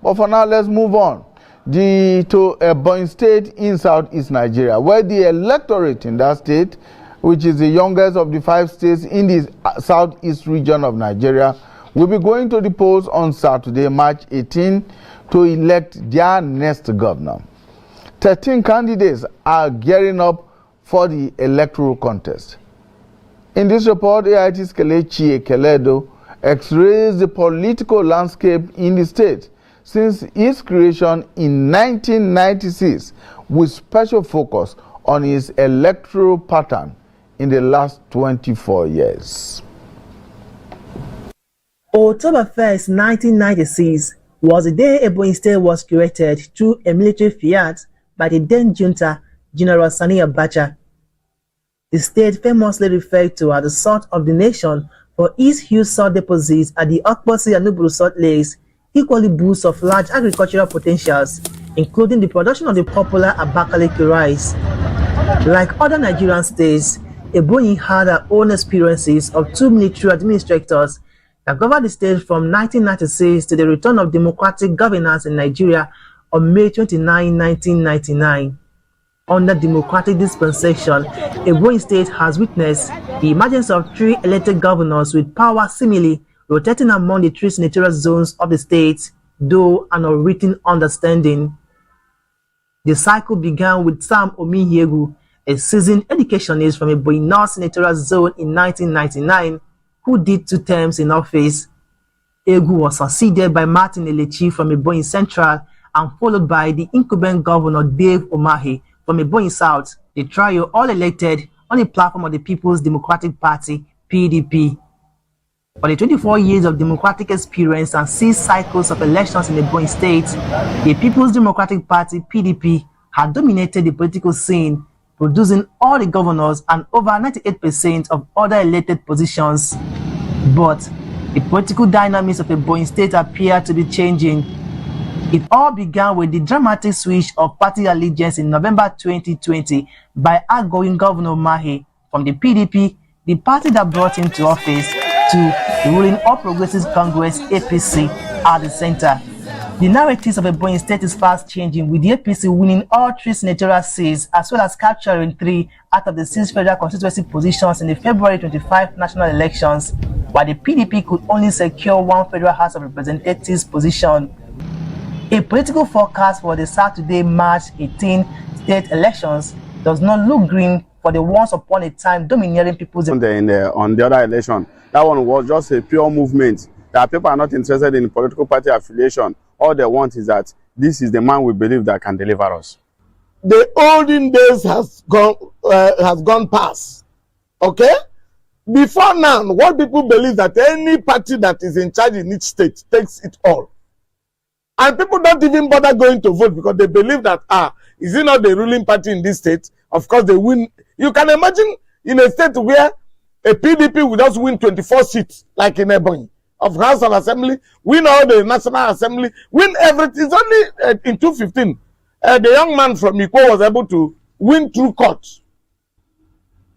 But for now, let's move on to Ebonyi State in southeast Nigeria, where the electorate in that state, which is the youngest of the 5 states in the southeast region of Nigeria, will be going to the polls on Saturday, March 18, to elect their next governor. 13 candidates are gearing up for the electoral contest. In this report, AIT's Kelechi Ekeledo x-rays the political landscape in the state since its creation in 1996, with special focus on its electoral pattern in the last 24 years. October 1st, 1996 was the day Ebonyi State was created through a military fiat by the then junta, General Sani Abacha. The state famously referred to as the salt of the nation for its huge salt deposits at the Okposi and Nubulu salt lakes, equally boasts of large agricultural potentials, including the production of the popular Abakaliki rice. Like other Nigerian states, Ebonyi had her own experiences of 2 military administrators that governed the state from 1996 to the return of democratic governance in Nigeria on May 29, 1999. Under democratic dispensation, Ebonyi State has witnessed the emergence of 3 elected governors with power seemingly rotating among the 3 senatorial zones of the state, though an unwritten understanding. The cycle began with Sam Omihiegu, a seasoned educationist from Ebonyi North senatorial zone in 1999, who did 2 terms in office. Egu was succeeded by Martin Elechi from Ebonyi Central and followed by the incumbent governor Dave Umahi from Ebonyi South, the trio all elected on the platform of the People's Democratic Party, PDP. For the 24 years of democratic experience and 6 cycles of elections in Ebonyi State, the People's Democratic Party, PDP, had dominated the political scene, producing all the governors and over 98% of other elected positions. But the political dynamics of Ebonyi State appear to be changing. It all began with the dramatic switch of party allegiance in November 2020 by outgoing Governor Mahi from the PDP, the party that brought him to office, to the ruling All Progressives Congress APC at the center. The narratives of Ebonyi State is fast changing, with the APC winning all 3 senatorial seats as well as capturing 3 out of the 6 federal constituency positions in the February 25 national elections, while the PDP could only secure 1 federal House of Representatives position. A political forecast for the Saturday, March 18 state elections does not look green for the once upon a time domineering people's... On the other election, that one was just a pure movement. That people are not interested in political party affiliation. All they want is that this is the man we believe that can deliver us. The olden days has gone past. Okay? Before now, what people believe that any party that is in charge in each state takes it all. And people don't even bother going to vote because they believe that, is it not the ruling party in this state? Of course, they win. You can imagine in a state where a PDP will just win 24 seats, like in Ebonyi, of House of Assembly, win all the National Assembly, win everything. It's only in 2015, the young man from Ikwo was able to win through court.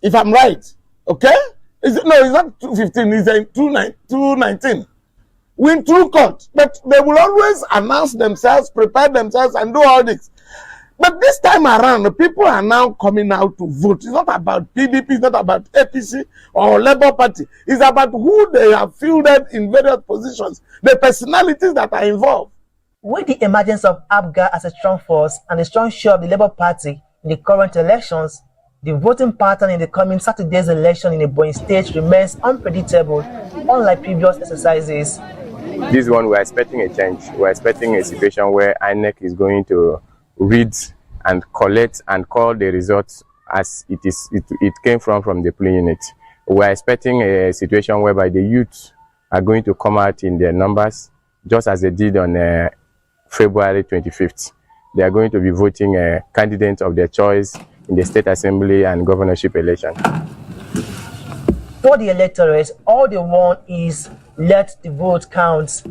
If I'm right, okay? It's not 2015, it's in 2019. Win through court, but they will always announce themselves, prepare themselves, and do all this. But this time around, the people are now coming out to vote. It's not about PDP, it's not about APC or Labour Party. It's about who they have fielded in various positions, the personalities that are involved. With the emergence of APGA as a strong force and a strong share of the Labour Party in the current elections, the voting pattern in the coming Saturday's election in Ebonyi State remains unpredictable, unlike previous exercises. This one, we're expecting a change. We're expecting a situation where INEC is going to read and collect and call the results as it came from the polling unit. We're expecting a situation whereby the youth are going to come out in their numbers, just as they did on February 25th. They are going to be voting candidates of their choice in the state assembly and governorship election. For the electorate, all they want is let the vote count.